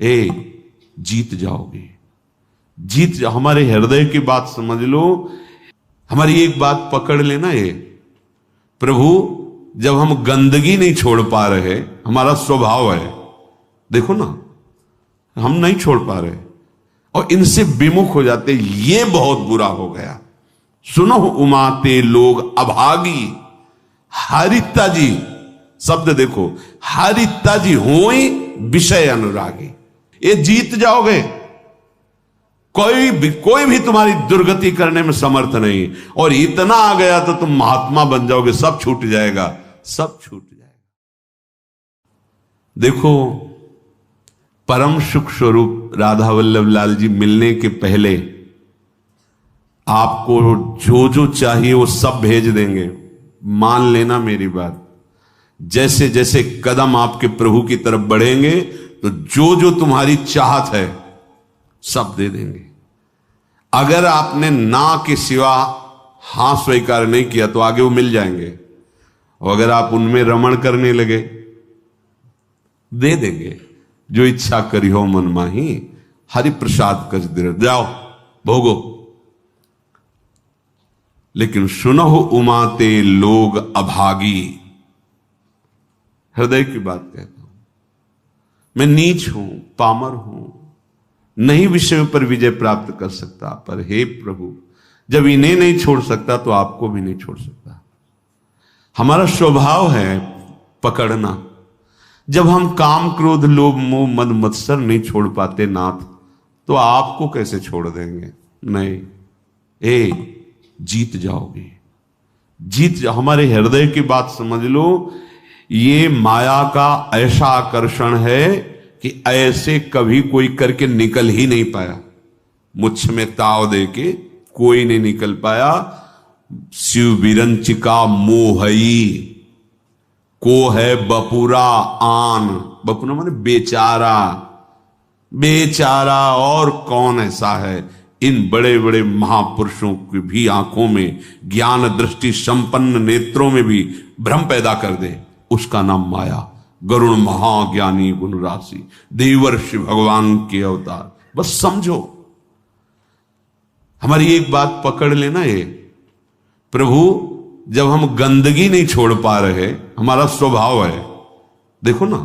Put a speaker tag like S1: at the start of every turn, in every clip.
S1: जीत जाओगे, जीत जाओ। हमारे हृदय की बात समझ लो, हमारी एक बात पकड़ लेना। ये प्रभु, जब हम गंदगी नहीं छोड़ पा रहे, हमारा स्वभाव है, देखो ना, हम नहीं छोड़ पा रहे और इनसे विमुख हो जाते, ये बहुत बुरा हो गया। सुनो उमाते लोग अभागी, हारिता जी शब्द देखो, हारिता जी होई विषय अनुरागी। ये जीत जाओगे, कोई भी तुम्हारी दुर्गति करने में समर्थ नहीं। और इतना आ गया तो तुम महात्मा बन जाओगे, सब छूट जाएगा, सब छूट जाएगा। देखो, परम सुख स्वरूप राधा वल्लभ लाल जी मिलने के पहले आपको जो जो चाहिए वो सब भेज देंगे। मान लेना मेरी बात। जैसे जैसे कदम आपके प्रभु की तरफ बढ़ेंगे तो जो जो तुम्हारी चाहत है सब दे देंगे। अगर आपने ना के सिवा हां स्वीकार नहीं किया तो आगे वो मिल जाएंगे, और अगर आप उनमें रमण करने लगे दे देंगे। जो इच्छा करी हो मन माही, हरि प्रसाद कछ दे, जाओ भोगो। लेकिन सुनो उमाते लोग अभागी, हृदय की बात कहता हूं, मैं नीच हूं, पामर हूं, नहीं विषयों पर विजय प्राप्त कर सकता, पर हे प्रभु, जब इन्हें नहीं छोड़ सकता तो आपको भी नहीं छोड़ सकता। हमारा स्वभाव है पकड़ना। जब हम काम क्रोध लोभ मोह मद मत्सर नहीं छोड़ पाते नाथ, तो आपको कैसे छोड़ देंगे? नहीं, जीत जाओगे, जीत जाओ। हमारे हृदय की बात समझ लो। ये माया का ऐसा आकर्षण है कि ऐसे कभी कोई करके निकल ही नहीं पाया। मुझ में ताव दे के कोई नहीं निकल पाया। शिव विरंचिका मोहई को है बपुरा आन, बपुरा माने बेचारा, बेचारा और कौन ऐसा है? इन बड़े बड़े महापुरुषों की भी आंखों में, ज्ञान दृष्टि संपन्न नेत्रों में भी भ्रम पैदा कर दे, उसका नाम माया। गरुण महाज्ञानी गुण राशि, देवर्षि भगवान के अवतार। बस समझो, हमारी एक बात पकड़ लेना। ये प्रभु, जब हम गंदगी नहीं छोड़ पा रहे, हमारा स्वभाव है, देखो ना,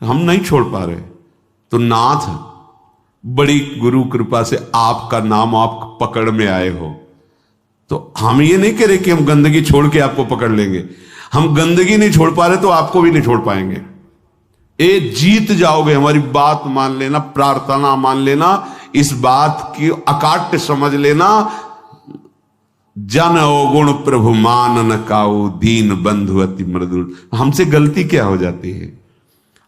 S1: हम नहीं छोड़ पा रहे, तो नाथ बड़ी गुरु कृपा से आपका नाम आप पकड़ में आए हो, तो हम ये नहीं कह रहे कि हम गंदगी छोड़ के आपको पकड़ लेंगे। हम गंदगी नहीं छोड़ पा रहे तो आपको भी नहीं छोड़ पाएंगे। ए जीत जाओगे, हमारी बात मान लेना, प्रार्थना मान लेना, इस बात की अकाट्य समझ लेना। जन अवगुण प्रभु मान न काऊ, दीन बंधु अति मृदुल। हमसे गलती क्या हो जाती है?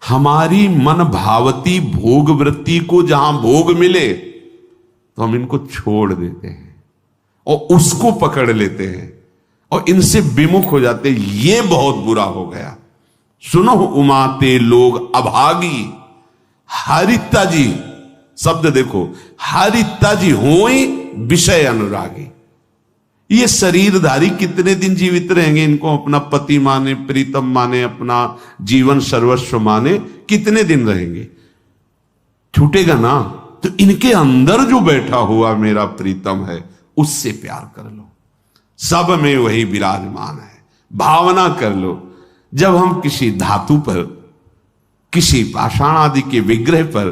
S1: हमारी मन भावती भोग वृत्ति को जहां भोग मिले तो हम इनको छोड़ देते हैं और उसको पकड़ लेते हैं और इनसे विमुख हो जाते हैं। ये बहुत बुरा हो गया। सुनो उमाते लोग अभागी, हारिता जी शब्द देखो, हारिता जी होई विषय अनुरागी। ये शरीरधारी कितने दिन जीवित रहेंगे? इनको अपना पति माने, प्रीतम माने, अपना जीवन सर्वस्व माने, कितने दिन रहेंगे? छूटेगा ना। तो इनके अंदर जो बैठा हुआ मेरा प्रीतम है, उससे प्यार कर लो। सब में वही विराजमान है, भावना कर लो। जब हम किसी धातु पर, किसी पाषाण आदि के विग्रह पर,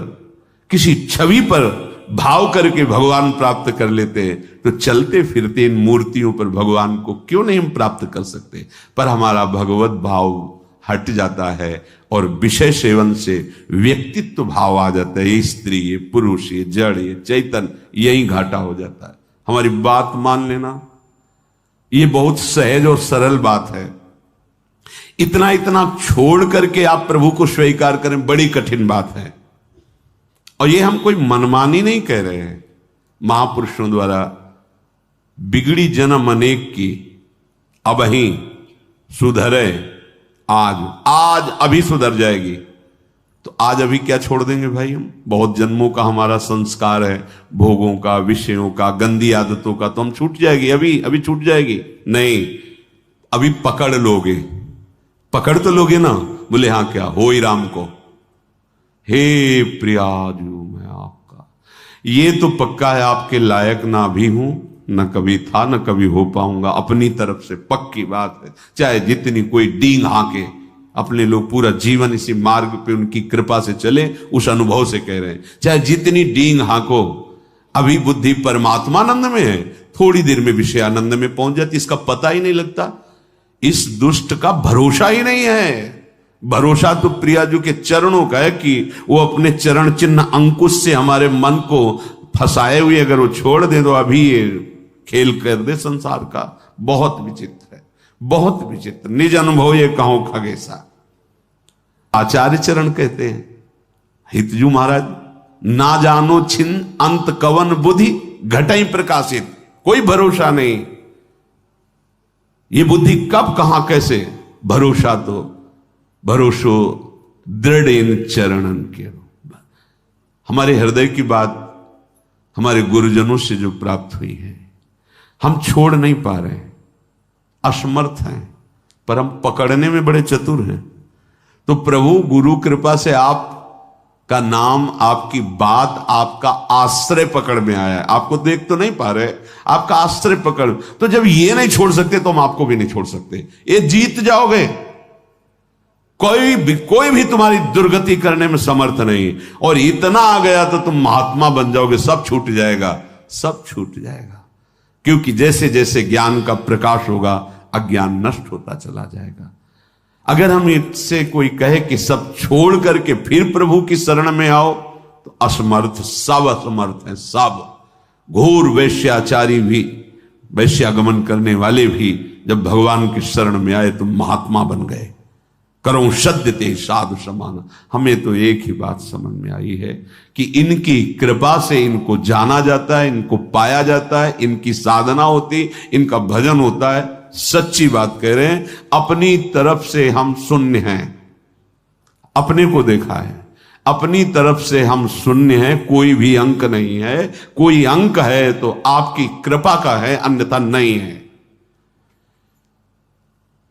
S1: किसी छवि पर भाव करके भगवान प्राप्त कर लेते हैं, तो चलते फिरते इन मूर्तियों पर भगवान को क्यों नहीं हम प्राप्त कर सकते? पर हमारा भगवत भाव हट जाता है और विषय सेवन से व्यक्तित्व भाव आ जाता है। ये स्त्री, ये पुरुष, ये जड़, ये चैतन्य, यही घाटा हो जाता है। हमारी बात मान लेना। ये बहुत सहज और सरल बात है। इतना इतना छोड़ करके आप प्रभु को स्वीकार करें, बड़ी कठिन बात है। और ये हम कोई मनमानी नहीं कह रहे हैं। महापुरुषों द्वारा बिगड़ी जन्म अनेक की, अब ही सुधरे आज अभी सुधर जाएगी। तो आज अभी क्या छोड़ देंगे भाई? हम बहुत जन्मों का हमारा संस्कार है, भोगों का, विषयों का, गंदी आदतों का, तो हम छूट जाएगी, अभी छूट जाएगी? नहीं, अभी पकड़ लोगे। पकड़ तो लोगे ना। बोले हाँ, क्या हो ही राम को, हे प्रियाजू मैं आपका, ये तो पक्का है आपके लायक ना भी हूं, न कभी था, न कभी हो पाऊंगा। अपनी तरफ से पक्की बात है, चाहे जितनी कोई डींग हाके, अपने लोग पूरा जीवन इसी मार्ग पे उनकी कृपा से चले, उस अनुभव से कह रहे हैं, चाहे जितनी डींग हाको, अभी बुद्धि परमात्मानंद में है, थोड़ी देर में विषयानंद में पहुंच जाती, इसका पता ही नहीं लगता। इस दुष्ट का भरोसा ही नहीं है। भरोसा तो प्रियाजू के चरणों का है कि वो अपने चरण चिन्ह अंकुश से हमारे मन को फंसाए हुए अगर वो छोड़ दे तो अभी ये खेल कर दे संसार का। बहुत विचित्र है, बहुत विचित्र। निज अनुभव ये कहो खगेसा। आचार्य चरण कहते हैं, हितजू महाराज, ना जानो छिन अंत कवन बुद्धि घटई प्रकाशित। कोई भरोसा नहीं, ये बुद्धि कब कहां कैसे। भरोसा तो भरोसो दृढ़ इन चरणन के। हमारे हृदय की बात हमारे गुरुजनों से जो प्राप्त हुई है, हम छोड़ नहीं पा रहे हैं, असमर्थ हैं, पर हम पकड़ने में बड़े चतुर हैं। तो प्रभु गुरु कृपा से आप का नाम, आपकी बात, आपका आश्रय पकड़ में आया है। आपको देख तो नहीं पा रहे, आपका आश्रय पकड़। तो जब ये नहीं छोड़ सकते तो हम आपको भी नहीं छोड़ सकते। ये जीत जाओगे, कोई भी तुम्हारी दुर्गति करने में समर्थ नहीं। और इतना आ गया तो तुम महात्मा बन जाओगे, सब छूट जाएगा, सब छूट जाएगा। क्योंकि जैसे जैसे ज्ञान का प्रकाश होगा, अज्ञान नष्ट होता चला जाएगा। अगर हम इससे कोई कहे कि सब छोड़ करके फिर प्रभु की शरण में आओ, तो असमर्थ, सब असमर्थ हैं, सब। घोर वैश्याचारी भी, वैश्यागमन करने वाले भी जब भगवान की शरण में आए तो महात्मा बन गए। करो सद्य ते साधु समान। हमें तो एक ही बात समझ में आई है कि इनकी कृपा से इनको जाना जाता है, इनको पाया जाता है, इनकी साधना होती, इनका भजन होता है। सच्ची बात कह रहे हैं, अपनी तरफ से हम शून्य हैं। अपने को देखा है, अपनी तरफ से हम शून्य हैं, कोई भी अंक नहीं है। कोई अंक है तो आपकी कृपा का है, अन्यथा नहीं है।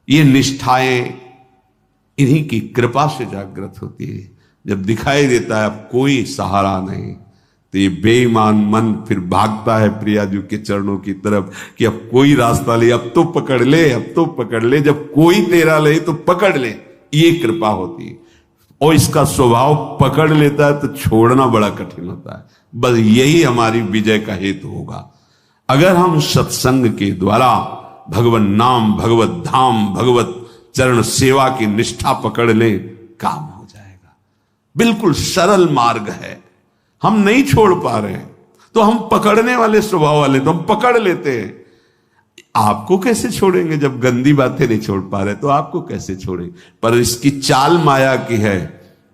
S1: ये निष्ठाएं इन्हीं की कृपा से जागृत होती है। जब दिखाई देता है अब कोई सहारा नहीं, तो ये बेईमान मन फिर भागता है प्रियाजू के चरणों की तरफ कि अब कोई रास्ता ले, अब तो पकड़ ले, अब तो पकड़ ले। जब कोई तेरा ले तो पकड़ ले, ये कृपा होती है। और इसका स्वभाव पकड़ लेता है तो छोड़ना बड़ा कठिन होता है। बस यही हमारी विजय का हेतु होगा। अगर हम सत्संग के द्वारा भगवत नाम, भगवत धाम, भगवत चरण सेवा की निष्ठा पकड़ ले, काम हो जाएगा। बिल्कुल सरल मार्ग है, हम नहीं छोड़ पा रहे हैं तो हम पकड़ने वाले स्वभाव वाले, तो हम पकड़ लेते हैं। आपको कैसे छोड़ेंगे जब गंदी बातें नहीं छोड़ पा रहे, तो आपको कैसे छोड़ेंगे। पर इसकी चाल माया की है,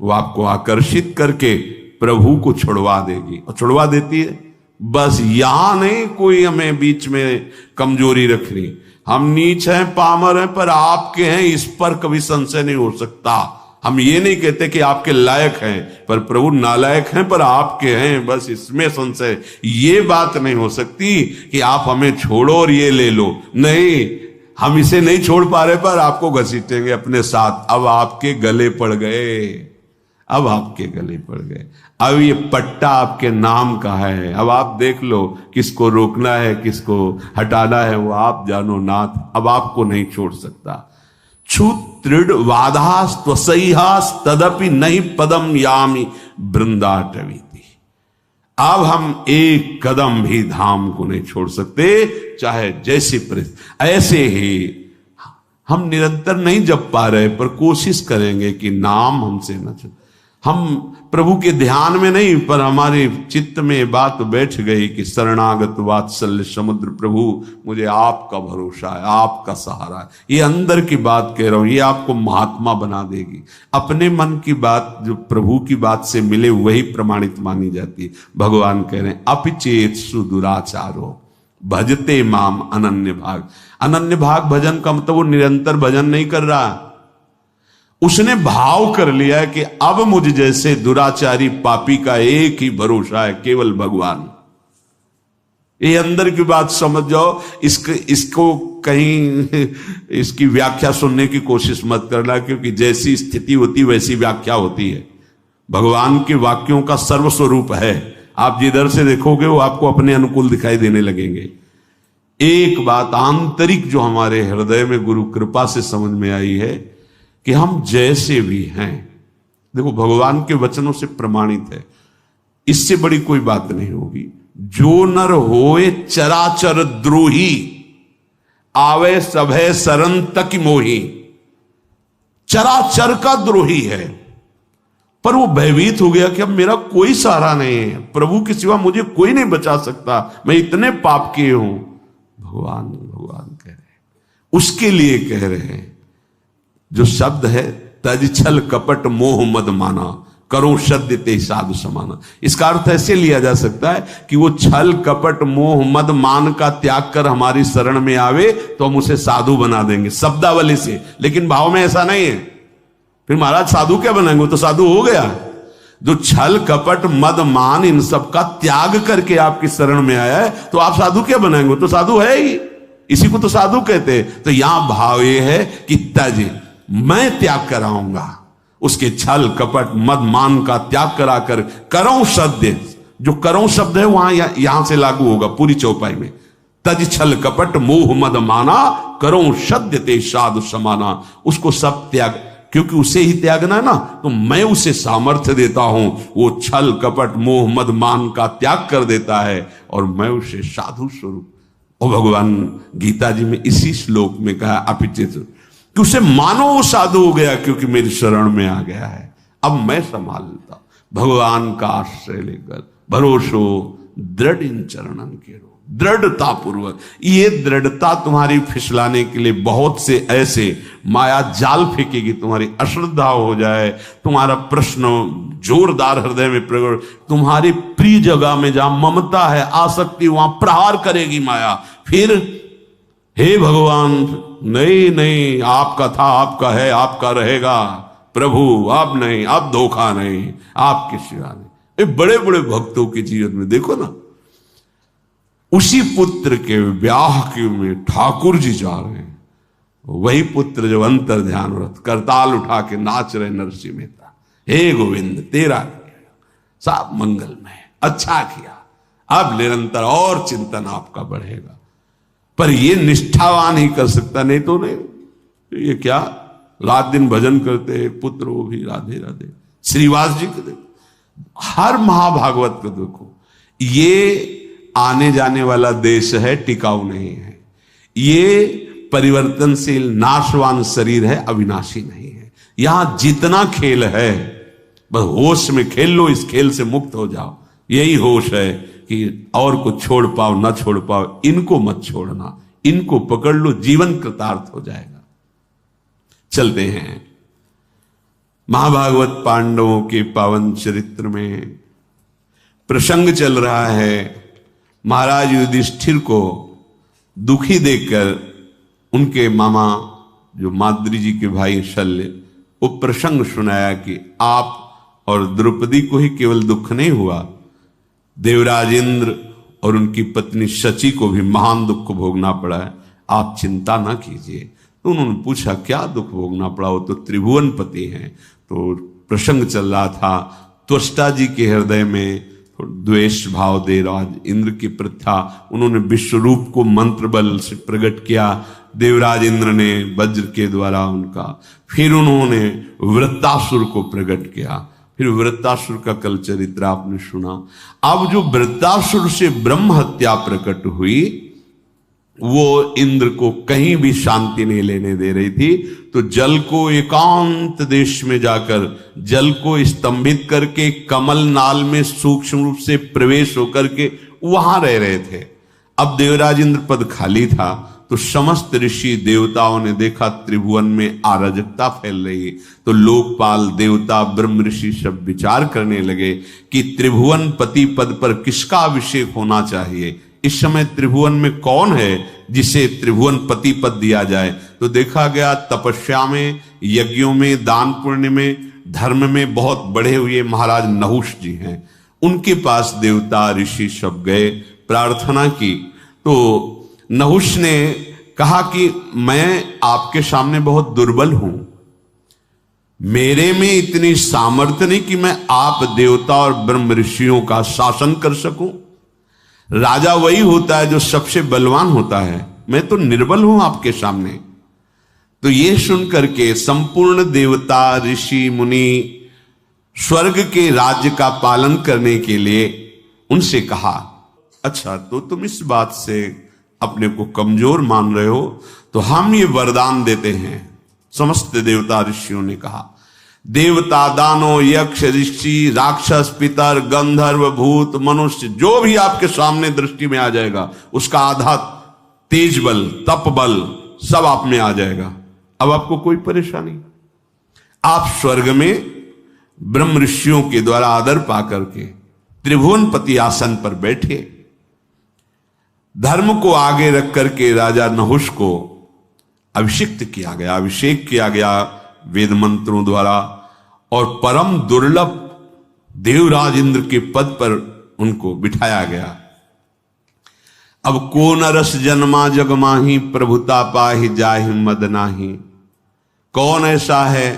S1: वो आपको आकर्षित करके प्रभु को छुड़वा देगी, और छुड़वा देती है। बस यहां नहीं कोई हमें बीच में कमजोरी रखनी। हम नीच हैं, पामर हैं, पर आपके हैं, इस पर कभी संशय नहीं हो सकता। हम ये नहीं कहते कि आपके लायक हैं, पर प्रभु नालायक हैं पर आपके हैं, बस इसमें संशय। ये बात नहीं हो सकती कि आप हमें छोड़ो और ये ले लो। नहीं, हम इसे नहीं छोड़ पा रहे पर आपको घसीटेंगे अपने साथ। अब आपके गले पड़ गए, अब आपके गले पड़ गए। अब ये पट्टा आपके नाम का है। अब आप देख लो किसको रोकना है, किसको हटाना है, वो आप जानो नाथ। अब आपको नहीं छोड़ सकता। क्षुत्रिड वादास त्वसैहास तदपि नहीं पदम यामी वृंदाटवीति। अब हम एक कदम भी धाम को नहीं छोड़ सकते, चाहे जैसी परिस्थिति। ऐसे ही हम निरंतर नहीं जप पा रहे, पर कोशिश करेंगे कि नाम हमसे न छूटे। हम प्रभु के ध्यान में नहीं, पर हमारे चित्त में बात बैठ गई कि शरणागत वात्सल्य समुद्र प्रभु, मुझे आपका भरोसा है, आपका सहारा है। ये अंदर की बात कह रहा हूं, ये आपको महात्मा बना देगी। अपने मन की बात जो प्रभु की बात से मिले वही प्रमाणित मानी जाती है। भगवान कह रहे हैं अपिचेत सुदुराचारो भजते माम अनन्य भाग। अनन्य भाग भजन का मतलब वो निरंतर भजन नहीं कर रहा, उसने भाव कर लिया है कि अब मुझ जैसे दुराचारी पापी का एक ही भरोसा है, केवल भगवान। ये अंदर की बात समझ जाओ। इसको कहीं इसकी व्याख्या सुनने की कोशिश मत करना, क्योंकि जैसी स्थिति होती वैसी व्याख्या होती है। भगवान के वाक्यों का सर्वस्वरूप है। आप जिधर से देखोगे वो आपको अपने अनुकूल दिखाई देने लगेंगे। एक बात आंतरिक जो हमारे हृदय में गुरु कृपा से समझ में आई है कि हम जैसे भी हैं, देखो भगवान के वचनों से प्रमाणित है, इससे बड़ी कोई बात नहीं होगी। जो नर होए चराचर द्रोही, आवे सभय शरण तक मोही। चराचर का द्रोही है, पर वो भयभीत हो गया कि अब मेरा कोई सहारा नहीं है, प्रभु के सिवा मुझे कोई नहीं बचा सकता, मैं इतने पाप किए हूं। भगवान भगवान कह रहे हैं, उसके लिए कह रहे हैं जो शब्द है, तज छल कपट मोह मद माना, करो सद्य ते साधु समाना। इसका अर्थ ऐसे लिया जा सकता है कि वो छल कपट मोह मद मान का त्याग कर हमारी शरण में आवे तो हम उसे साधु बना देंगे शब्दावली से, लेकिन भाव में ऐसा नहीं है। फिर महाराज साधु क्या बनाएंगे, वो तो साधु हो गया। जो छल कपट मद मान इन सब का त्याग करके आपकी शरण में आया है तो आप साधु क्या बनाएंगे, तो साधु है ही, इसी को तो साधु कहते हैं। तो यहां भाव ये है कि तज, मैं त्याग कराऊंगा उसके छल कपट मद मान का त्याग कराकर करो सद्य। जो करो शब्द है वहां यहां से लागू होगा पूरी चौपाई में। तज छल कपट मोह मद माना, करो सद्य ते साधु समाना। उसको सब त्याग, क्योंकि उसे ही त्यागना है ना, तो मैं उसे सामर्थ्य देता हूं। वो छल कपट मोह मद मान का त्याग कर देता है और मैं उसे साधु स्वरूप। और भगवान गीता जी में इसी श्लोक में कहा अपिचित कि उसे मानो वो साधु हो गया क्योंकि मेरी शरण में आ गया है, अब मैं संभाल लेता। भगवान का आश्रय लेकर भरोसो दृढ़ इन चरणन के रो, दृढ़ता पूर्वक। ये दृढ़ता तुम्हारी फिसलाने के लिए बहुत से ऐसे माया जाल फेंकेगी, तुम्हारी अश्रद्धा हो जाए, तुम्हारा प्रश्न जोरदार हृदय में प्रकट, तुम्हारी प्रिय जगह में जहां ममता है आसक्ति वहां प्रहार करेगी माया। फिर हे भगवान, नहीं नहीं, आपका था, आपका है, आपका रहेगा प्रभु, अब नहीं, अब धोखा नहीं, आपके सिवा नहीं। ये बड़े बड़े भक्तों के जीवन में देखो ना, उसी पुत्र के ब्याह के में ठाकुर जी जा रहे हैं, वही पुत्र जो अंतर ध्यान व्रत करताल उठा के नाच रहे नरसिंह मेहता, हे गोविंद तेरा किया सब मंगलमय, अच्छा किया, अब निरंतर और चिंतन आपका बढ़ेगा। पर ये निष्ठावान ही कर सकता, नहीं तो नहीं। ये क्या रात दिन भजन करते पुत्र, वो भी राधे राधे। श्रीवास जी को देखो, हर महाभागवत को देखो, ये आने जाने वाला देश है, टिकाऊ नहीं है। ये परिवर्तनशील नाशवान शरीर है, अविनाशी नहीं है। यहां जितना खेल है बस होश में खेल लो, इस खेल से मुक्त हो जाओ। यही होश है कि और को छोड़ पाओ ना छोड़ पाओ, इनको मत छोड़ना, इनको पकड़ लो, जीवन कृतार्थ हो जाएगा। चलते हैं महाभागवत पांडवों के पावन चरित्र में। प्रसंग चल रहा है महाराज युधिष्ठिर को दुखी देखकर उनके मामा जो माद्री जी के भाई शल्य, वो प्रसंग सुनाया कि आप और द्रौपदी को ही केवल दुख नहीं हुआ, देवराज इंद्र और उनकी पत्नी शची को भी महान दुख भोगना पड़ा है, आप चिंता ना कीजिए। तो उन्होंने पूछा क्या दुख भोगना पड़ा, वो तो त्रिभुवन पति हैं। तो प्रसंग चल रहा था, त्वष्टा जी के हृदय में द्वेष भाव देवराज इंद्र की प्रथा, उन्होंने विश्वरूप को मंत्र बल से प्रकट किया, देवराज इंद्र ने वज्र के द्वारा उनका, फिर उन्होंने वृत्तासुर को प्रकट किया, फिर वृत्तासुर का कल चरित्र आपने सुना। अब जो वृत्तासुर से ब्रह्म हत्या प्रकट हुई, वो इंद्र को कहीं भी शांति नहीं लेने दे रही थी। तो जल को एकांत देश में जाकर जल को स्तंभित करके कमल नाल में सूक्ष्म रूप से प्रवेश होकर के वहां रह रहे थे। अब देवराज इंद्र पद खाली था, तो समस्त ऋषि देवताओं ने देखा त्रिभुवन में अराजकता फैल रही। तो लोकपाल देवता ब्रह्म ऋषि सब विचार करने लगे कि त्रिभुवन पति पद पर किसका अभिषेक होना चाहिए। इस समय त्रिभुवन में कौन है जिसे त्रिभुवन पति पद दिया जाए। तो देखा गया तपस्या में, यज्ञों में, दान पुण्य में, धर्म में बहुत बढ़े हुए महाराज नहुष जी हैं। उनके पास देवता ऋषि सब गए, प्रार्थना की। तो नहुष ने कहा कि मैं आपके सामने बहुत दुर्बल हूं, मेरे में इतनी सामर्थ्य नहीं कि मैं आप देवता और ब्रह्म ऋषियों का शासन कर सकूं। राजा वही होता है जो सबसे बलवान होता है, मैं तो निर्बल हूं आपके सामने। तो ये सुन करके संपूर्ण देवता ऋषि मुनि स्वर्ग के राज्य का पालन करने के लिए उनसे कहा, अच्छा तो तुम इस बात से अपने को कमजोर मान रहे हो, तो हम ये वरदान देते हैं। समस्त देवता ऋषियों ने कहा, देवता दानव यक्ष ऋषि राक्षस पितर गंधर्व भूत मनुष्य जो भी आपके सामने दृष्टि में आ जाएगा, उसका आधा तेज बल तप बल सब आप में आ जाएगा। अब आपको कोई परेशानी, आप स्वर्ग में ब्रह्म ऋषियों के द्वारा आदर पाकर के त्रिभुवनपति आसन पर बैठे। धर्म को आगे रख करके राजा नहुष को अभिषिक्त किया गया, अभिषेक किया गया वेद मंत्रों द्वारा, और परम दुर्लभ देवराज इंद्र के पद पर उनको बिठाया गया। अब को नरस जन्मा जग माही प्रभुता पाहि जाहि मद नाही। कौन ऐसा है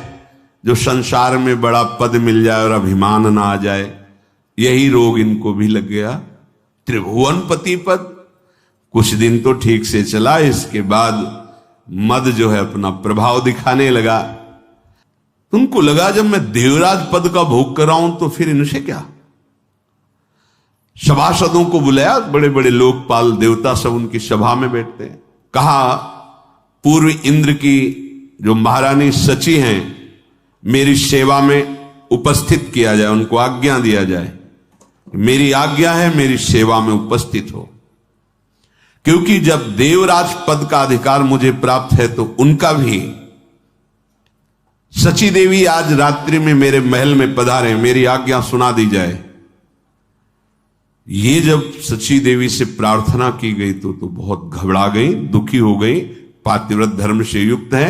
S1: जो संसार में बड़ा पद मिल जाए और अभिमान ना आ जाए? यही रोग इनको भी लग गया। त्रिभुवनपति पद कुछ दिन तो ठीक से चला, इसके बाद मद जो है अपना प्रभाव दिखाने लगा। उनको लगा जब मैं देवराज पद का भोग कर रहा हूं तो फिर इनसे क्या। सभासदों को बुलाया, बड़े बड़े लोकपाल देवता सब उनकी सभा में बैठते हैं। कहा पूर्व इंद्र की जो महारानी सची हैं मेरी सेवा में उपस्थित किया जाए, उनको आज्ञा दिया जाए। मेरी आज्ञा है मेरी सेवा में उपस्थित हो, क्योंकि जब देवराज पद का अधिकार मुझे प्राप्त है तो उनका भी। सची देवी आज रात्रि में मेरे महल में पधारे, मेरी आज्ञा सुना दी जाए। ये जब सची देवी से प्रार्थना की गई तो बहुत घबरा गई, दुखी हो गई। पातिव्रत धर्म से युक्त है,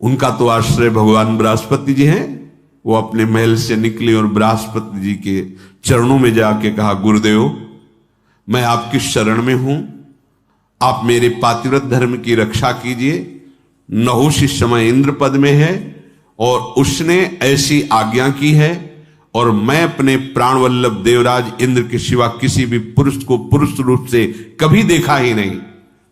S1: उनका तो आश्रय भगवान बृहस्पति जी हैं। वो अपने महल से निकले और बृहस्पति जी के चरणों में जाके कहा, गुरुदेव मैं आपकी शरण में हूं, आप मेरे पातिव्रत धर्म की रक्षा कीजिए। नहुष इस समय इंद्र पद में है और उसने ऐसी आज्ञा की है, और मैं अपने प्राण वल्लभ देवराज इंद्र के सिवा किसी भी पुरुष को पुरुष रूप से कभी देखा ही नहीं,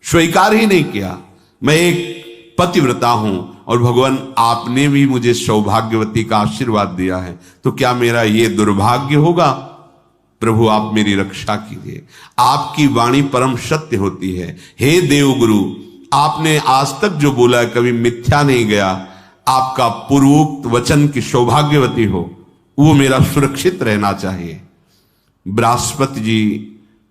S1: स्वीकार ही नहीं किया। मैं एक पतिव्रता हूं और भगवान आपने भी मुझे सौभाग्यवती का आशीर्वाद दिया है, तो क्या मेरा ये दुर्भाग्य होगा? प्रभु आप मेरी रक्षा कीजिए। आपकी वाणी परम सत्य होती है। हे देवगुरु, आपने आज तक जो बोला है कभी मिथ्या नहीं गया। आपका पूर्वोक्त वचन की सौभाग्यवती हो, वो मेरा सुरक्षित रहना चाहिए। बृहस्पति जी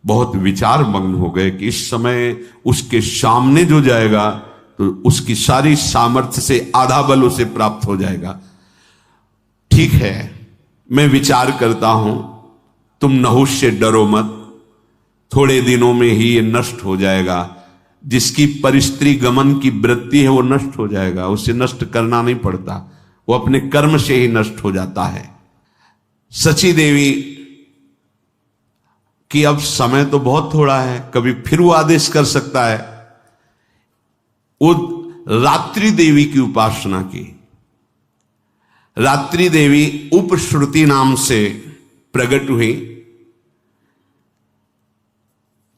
S1: बहुत विचार मग्न हो गए कि इस समय उसके सामने जो जाएगा तो उसकी सारी सामर्थ्य से आधा बल उसे प्राप्त हो जाएगा। ठीक है, मैं विचार करता हूं, तुम नहुष से डरो मत, थोड़े दिनों में ही ये नष्ट हो जाएगा। जिसकी परिस्त्री गमन की वृत्ति है वो नष्ट हो जाएगा, उसे नष्ट करना नहीं पड़ता, वो अपने कर्म से ही नष्ट हो जाता है। सची देवी कि अब समय तो बहुत थोड़ा है, कभी फिर वो आदेश कर सकता है। वो रात्रि देवी की उपासना की। रात्रि देवी उपश्रुति नाम से प्रकट हुई।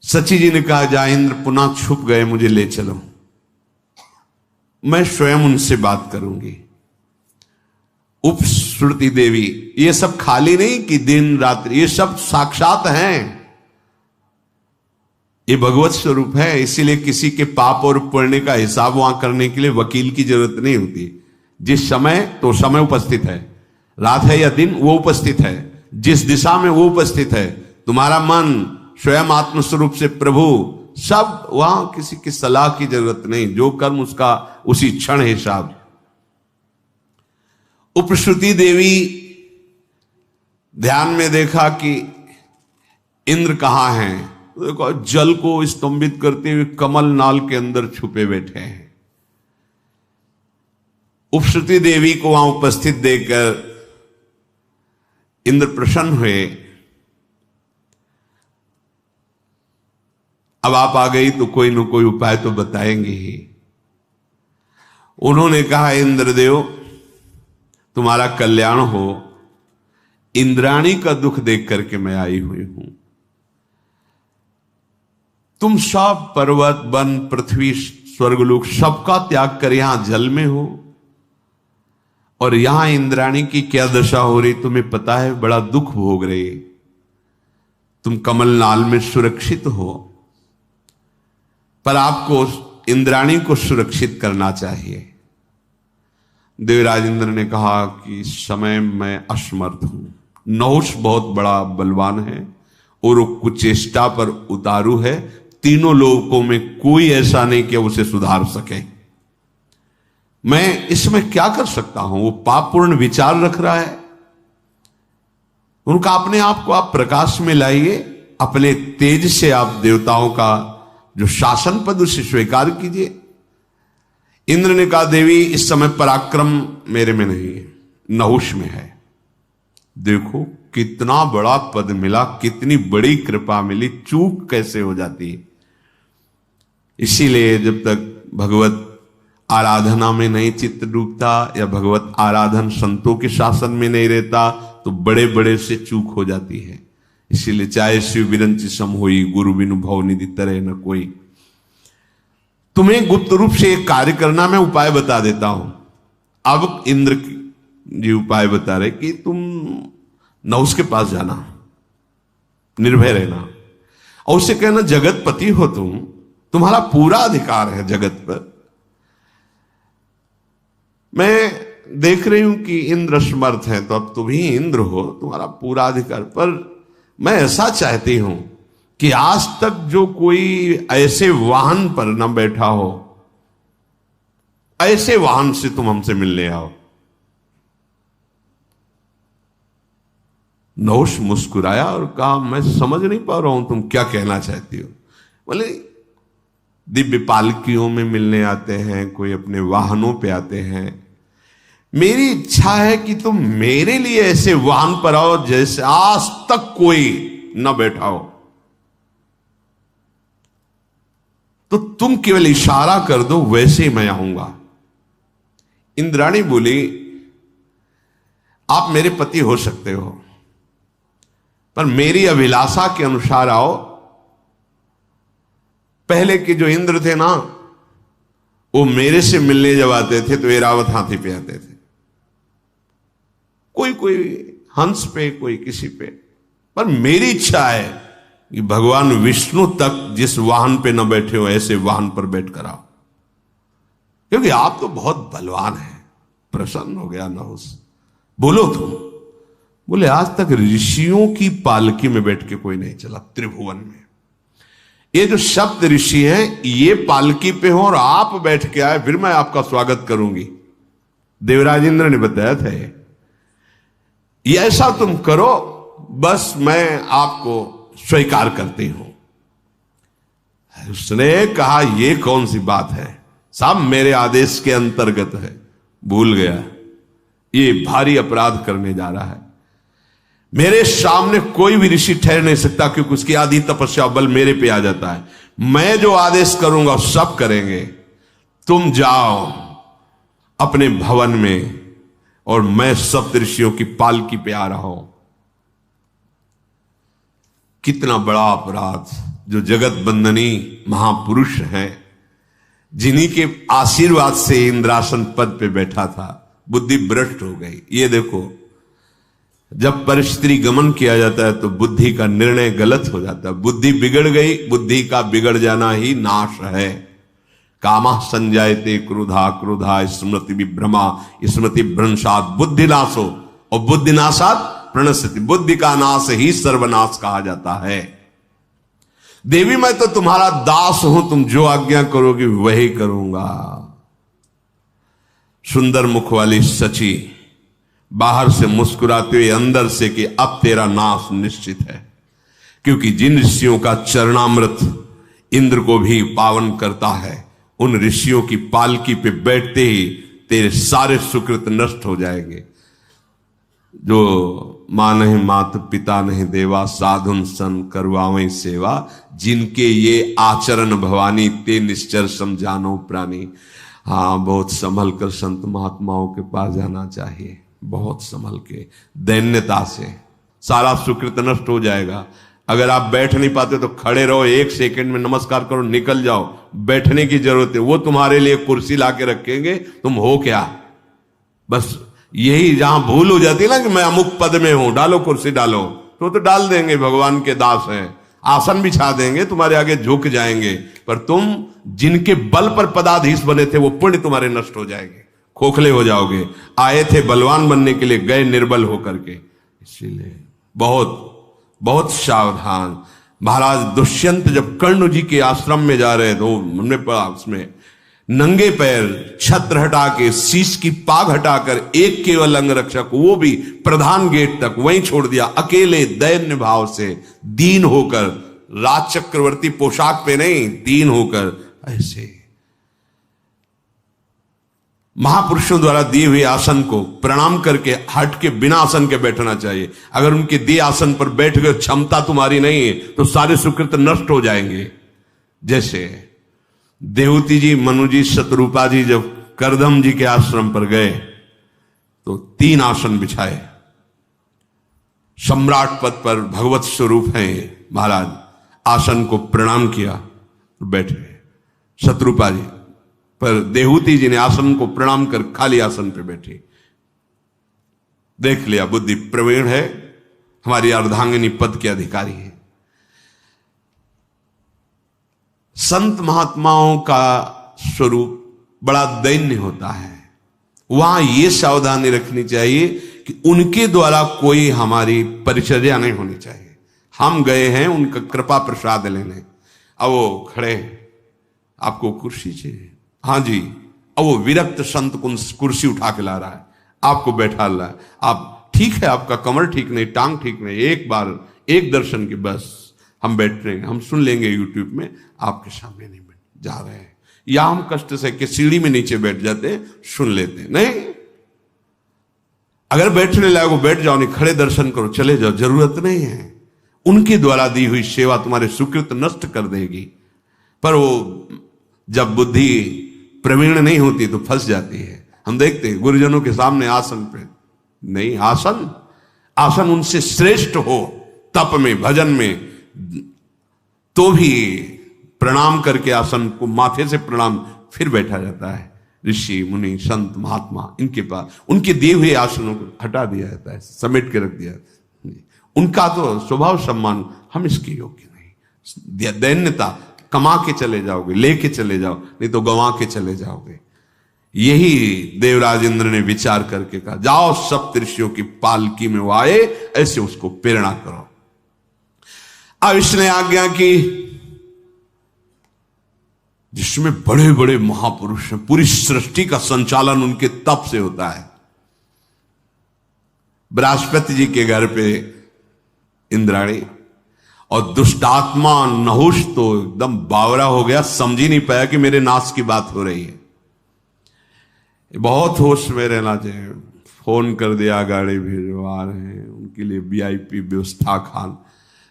S1: सची जी ने कहा, जा इंद्र पुनः छुप गए, मुझे ले चलो, मैं स्वयं उनसे बात करूंगी। उपश्रुति देवी, ये सब खाली नहीं कि दिन रात्रि, ये सब साक्षात हैं, ये भगवत स्वरूप है। इसीलिए किसी के पाप और पुण्य का हिसाब वहां करने के लिए वकील की जरूरत नहीं होती। जिस समय तो समय उपस्थित है, रात है या दिन वो उपस्थित है, जिस दिशा में वो उपस्थित है। तुम्हारा मन स्वयं आत्मस्वरूप से प्रभु, सब वहां किसी की सलाह की जरूरत नहीं, जो कर्म उसका उसी क्षण हिसाब। उपश्रुति देवी ध्यान में देखा कि इंद्र कहां हैं, तो देखो जल को स्तंभित करते हुए कमल नाल के अंदर छुपे बैठे हैं। उपश्रुति देवी को वहां उपस्थित देखकर इंद्र प्रसन्न हुए। अब आप आ गई तो कोई न कोई उपाय तो बताएंगे ही। उन्होंने कहा, इंद्रदेव तुम्हारा कल्याण हो, इंद्राणी का दुख देख करके मैं आई हुई हूं। तुम सब पर्वत वन पृथ्वी स्वर्गलोक सबका त्याग कर यहां जल में हो, और यहां इंद्राणी की क्या दशा हो रही तुम्हें पता है, बड़ा दुख भोग रही। तुम कमलनाल में सुरक्षित हो, पर आपको इंद्राणी को सुरक्षित करना चाहिए। देवराज इंद्र ने कहा कि इस समय मैं असमर्थ हूं। नहुष बहुत बड़ा बलवान है और वो कुचेष्टा पर उतारू है, तीनों लोगों में कोई ऐसा नहीं कि उसे सुधार सके। मैं इसमें क्या कर सकता हूं? वो पापपूर्ण विचार रख रहा है। उनका अपने आप को आप प्रकाश में लाइए, अपने तेज से आप देवताओं का जो शासन पद उसे स्वीकार कीजिए। इंद्र ने कहा, देवी इस समय पराक्रम मेरे में नहीं है, नहुष में है। देखो कितना बड़ा पद मिला, कितनी बड़ी कृपा मिली, चूक कैसे हो जाती है। इसीलिए जब तक भगवत आराधना में नहीं चित्त डूबता या भगवत आराधन संतों के शासन में नहीं रहता तो बड़े बड़े से चूक हो जाती है। इसीलिए चाहे शिव विरंची सम होई, गुरु बिनु भव निधि तरह न कोई। तुम्हें गुप्त रूप से एक कार्य करना, मैं उपाय बता देता हूं। अब इंद्र जी उपाय बता रहे कि तुम नहुष के पास जाना, निर्भय रहना, और उससे कहना जगतपति हो तुम, तुम्हारा पूरा अधिकार है जगत पर। मैं देख रही हूं कि इंद्र समर्थ है, तो अब तुम ही इंद्र हो, तुम्हारा पूरा अधिकार। पर मैं ऐसा चाहती हूं कि आज तक जो कोई ऐसे वाहन पर न बैठा हो, ऐसे वाहन से तुम हमसे मिलने आओ। नहुष मुस्कुराया और कहा, मैं समझ नहीं पा रहा हूं तुम क्या कहना चाहती हो। बोले, दिव्य पालकियों में मिलने आते हैं, कोई अपने वाहनों पे आते हैं। मेरी इच्छा है कि तुम मेरे लिए ऐसे वाहन पर आओ जैसे आज तक कोई न बैठा हो। तो तुम केवल इशारा कर दो, वैसे ही मैं आऊंगा। इंद्राणी बोली, आप मेरे पति हो सकते हो, पर मेरी अभिलाषा के अनुसार आओ। पहले के जो इंद्र थे ना, वो मेरे से मिलने जब आते थे तो ऐरावत हाथी पे आते थे, कोई कोई हंस पे, कोई किसी पे। पर मेरी इच्छा है कि भगवान विष्णु तक जिस वाहन पे न बैठे हो, ऐसे वाहन पर बैठ कर आओ, क्योंकि आप तो बहुत बलवान हैं। प्रसन्न हो गया नहुष। बोलो तुम। बोले, आज तक ऋषियों की पालकी में बैठ के कोई नहीं चला त्रिभुवन में। ये जो सप्त ऋषि हैं, ये पालकी पे हो और आप बैठ के आए, फिर मैं आपका स्वागत करूंगी। देवराज इंद्र ने बताया था ये ऐसा तुम करो, बस मैं आपको स्वीकार करती हूं। उसने कहा, ये कौन सी बात है साहब, मेरे आदेश के अंतर्गत है। भूल गया, ये भारी अपराध करने जा रहा है। मेरे सामने कोई भी ऋषि ठहर नहीं सकता, क्योंकि उसकी आधी तपस्या बल मेरे पे आ जाता है। मैं जो आदेश करूंगा सब करेंगे। तुम जाओ अपने भवन में, और मैं सप्त ऋषियों की पालकी पे आ रहा हूं। कितना बड़ा अपराध! जो जगत बंदनी महापुरुष हैं, जिन्हीं के आशीर्वाद से इंद्रासन पद पे बैठा था, बुद्धि भ्रष्ट हो गई। ये देखो, जब परिस्थिति गमन किया जाता है तो बुद्धि का निर्णय गलत हो जाता है। बुद्धि बिगड़ गई, बुद्धि का बिगड़ जाना ही नाश है। कामः संजायते क्रोधा, क्रोधा स्मृति विभ्रमा, स्मृति भ्रंशात् बुद्धिनाशो, और बुद्धिनाशात् प्रणश्यति। बुद्धि का नाश ही सर्वनाश कहा जाता है। देवी, मैं तो तुम्हारा दास हूं, तुम जो आज्ञा करोगी वही करूंगा। सुंदर मुख वाली सची बाहर से मुस्कुराते हुए अंदर से कि अब तेरा नाश निश्चित है, क्योंकि जिन ऋषियों का चरणामृत इंद्र को भी पावन करता है, उन ऋषियों की पालकी पे बैठते ही तेरे सारे सुकृत नष्ट हो जाएंगे। जो मां नहीं मात पिता नहीं देवा, साधुन सन करवावें सेवा, जिनके ये आचरण भवानी ते निश्चर समझानो प्राणी। हाँ, बहुत संभल कर संत महात्माओं के पास जाना चाहिए, बहुत संभल के, दैन्यता से। सारा सुकृत नष्ट हो जाएगा। अगर आप बैठ नहीं पाते तो खड़े रहो, 1 सेकंड में नमस्कार करो, निकल जाओ। बैठने की जरूरत है, वो तुम्हारे लिए कुर्सी ला के रखेंगे, तुम हो क्या? बस यही जहां भूल हो जाती है ना कि मैं अमुक पद में हूं, डालो कुर्सी डालो, तो डाल देंगे, भगवान के दास हैं, आसन बिछा देंगे, तुम्हारे आगे झुक जाएंगे। पर तुम जिनके बल पर पदाधीश बने थे, वो पुण्य तुम्हारे नष्ट हो जाएंगे, खोखले हो जाओगे। आए थे बलवान बनने के लिए, गए निर्बल होकर के। इसीलिए बहुत बहुत सावधान। महाराज दुष्यंत जब कर्ण जी के आश्रम में जा रहे तो हमने पढ़ा, उसमें नंगे पैर छत्र हटा के, शीश की पाग हटाकर, एक केवल अंगरक्षक, वो भी प्रधान गेट तक वहीं छोड़ दिया, अकेले दैन्य भाव से, दीन होकर, राज चक्रवर्ती पोशाक पे नहीं, दीन होकर ऐसे। महापुरुषों द्वारा दिए हुए आसन को प्रणाम करके हट के बिना आसन के बैठना चाहिए। अगर उनके दिए आसन पर बैठ गए, क्षमता तुम्हारी नहीं है, तो सारे सुकृत नष्ट हो जाएंगे। जैसे देवती जी, मनु जी, शतरूपा जी जब करदम जी के आश्रम पर गए तो 3 आसन बिछाए। सम्राट पद पर भगवत स्वरूप हैं महाराज, आसन को प्रणाम किया, बैठे। शतरूपा जी पर देहूति जी ने आसन को प्रणाम कर खाली आसन पे बैठी। देख लिया बुद्धि प्रवीण है, हमारी अर्धांगिनी पद के अधिकारी है। संत महात्माओं का स्वरूप बड़ा दैन्य होता है। वहां यह सावधानी रखनी चाहिए कि उनके द्वारा कोई हमारी परिचर्या नहीं होनी चाहिए। हम गए हैं उनका कृपा प्रसाद लेने, अब वो खड़े, आपको कुर्सी चाहिए, हाँ जी, अब वो विरक्त संत कुर्सी उठा के ला रहा है, आपको बैठा रहा है। आप ठीक है, आपका कमर ठीक नहीं, टांग ठीक नहीं, एक बार एक दर्शन की बस हम बैठ रहे हैं, हम सुन लेंगे यूट्यूब में, आपके सामने नहीं बैठ जा रहे हैं। या हम कष्ट से कि सीढ़ी में नीचे बैठ जाते हैं, सुन लेते हैं। नहीं, अगर बैठने लायक हो बैठ जाओ, नहीं खड़े दर्शन करो, चले जाओ, जरूरत नहीं है। उनके द्वारा दी हुई सेवा तुम्हारे सुकृत नष्ट कर देगी। पर वो जब बुद्धि प्रवीण नहीं होती तो फंस जाती है। हम देखते हैं गुरुजनों के सामने आसन पे नहीं, आसन उनसे श्रेष्ठ हो, तप में, भजन में, तो भी प्रणाम करके आसन को माथे से प्रणाम फिर बैठा जाता है। ऋषि मुनि संत महात्मा, इनके पास उनके दिए हुए आसनों को हटा दिया जाता है, समेट के रख दिया जाता है। उनका तो स्वभाव सम्मान, हम इसके योग्य नहीं। दैन्यता, कमा के चले जाओगे, लेके चले जाओ, नहीं तो गंवा के चले जाओगे। यही देवराज इंद्र ने विचार करके कहा, जाओ सप्तऋषियों की पालकी में वो आए, ऐसे उसको प्रेरणा करो। अब इसने आज्ञा की, जिसमें बड़े बड़े महापुरुष हैं, पूरी सृष्टि का संचालन उनके तप से होता है। बृहस्पति जी के घर पे इंद्राणी, और दुष्टात्मा नहुष तो एकदम बावरा हो गया, समझ ही नहीं पाया कि मेरे नाश की बात हो रही है। बहुत होश में रहना चाहिए। फोन कर दिया, गाड़ी भिजवा रहे हैं, उनके लिए VIP व्यवस्था, खान,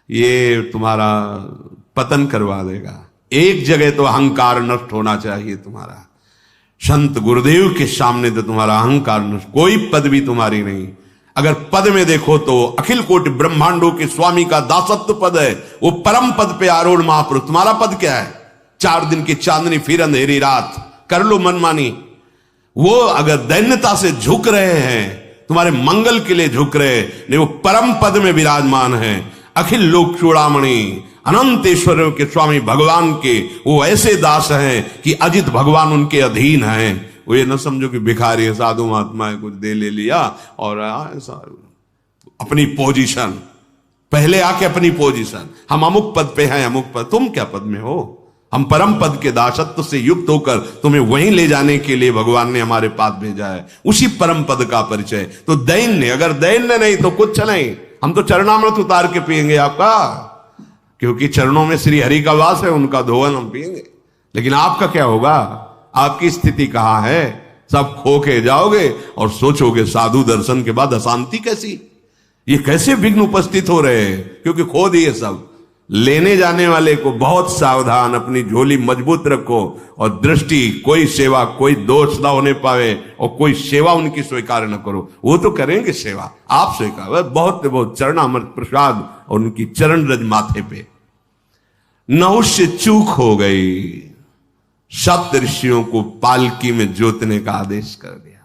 S1: ये तुम्हारा पतन करवा देगा। एक जगह तो अहंकार नष्ट होना चाहिए तुम्हारा। संत गुरुदेव के सामने तो तुम्हारा अहंकार नष्ट, कोई पद भी तुम्हारी नहीं। अगर पद में देखो तो अखिल कोटि ब्रह्मांडों के स्वामी का दासत्व पद है, वो परम पद पे आरूढ़ महापुरुष। तुम्हारा पद क्या है? 4 दिन की चांदनी फिर अंधेरी रात, कर लो मनमानी। वो अगर दैन्यता से झुक रहे हैं, तुम्हारे मंगल के लिए झुक रहे नहीं, वो परम पद में विराजमान है। अखिल लोक चूड़ामणि अनंत ऐश्वर्यों के स्वामी भगवान के वो ऐसे दास हैं कि अजित भगवान उनके अधीन हैं। वो ये न समझो कि भिखारी है, साधु महात्मा है, कुछ दे ले लिया और अपनी पोजीशन, पहले आके अपनी पोजीशन, हम अमुक पद पे हैं, अमुक पद। तुम क्या पद में हो? हम परम पद के दासत्व से युक्त होकर तुम्हें वहीं ले जाने के लिए भगवान ने हमारे पास भेजा है, उसी परम पद का परिचय। तो दैन्य, अगर दैन्य नहीं तो कुछ नहीं। हम तो चरणामृत उतार के पिएंगे आपका, क्योंकि चरणों में श्री हरि का वास है, उनका धोवन हम पिएंगे। लेकिन आपका क्या होगा? आपकी स्थिति कहां है? सब खो के जाओगे और सोचोगे साधु दर्शन के बाद अशांति कैसी, ये कैसे विघ्न उपस्थित हो रहे हैं, क्योंकि खो दिए सब। लेने जाने वाले को बहुत सावधान, अपनी झोली मजबूत रखो और दृष्टि, कोई सेवा, कोई दोष ना होने पावे और कोई सेवा उनकी स्वीकार न करो। वो तो करेंगे सेवा, आप स्वीकार, बहुत बहुत चरणामृत प्रसाद और उनकी चरण रज माथे पे। नहुष से चूक हो गई, सप्त ऋषियों को पालकी में जोतने का आदेश कर दिया।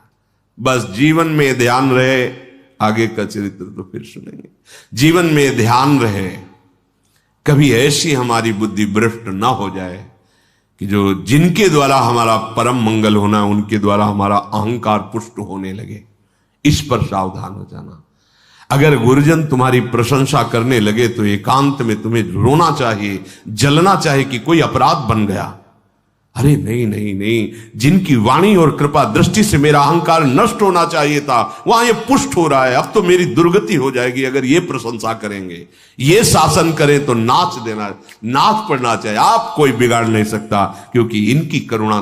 S1: बस जीवन में ध्यान रहे, आगे का चरित्र तो फिर सुनेंगे। जीवन में ध्यान रहे, कभी ऐसी हमारी बुद्धि भ्रष्ट ना हो जाए कि जो जिनके द्वारा हमारा परम मंगल होना, उनके द्वारा हमारा अहंकार पुष्ट होने लगे। इस पर सावधान हो जाना। अगर गुरुजन तुम्हारी प्रशंसा करने लगे तो एकांत में तुम्हें रोना चाहिए, जलना चाहिए कि कोई अपराध बन गया। अरे नहीं नहीं नहीं, जिनकी वाणी और कृपा दृष्टि से मेरा अहंकार नष्ट होना चाहिए था, वहां ये पुष्ट हो रहा है। अब तो मेरी दुर्गति हो जाएगी अगर ये प्रशंसा करेंगे, ये शासन करें तो नाच देना, नाच पड़ना चाहिए। आप कोई बिगाड़ नहीं सकता, क्योंकि इनकी करुणा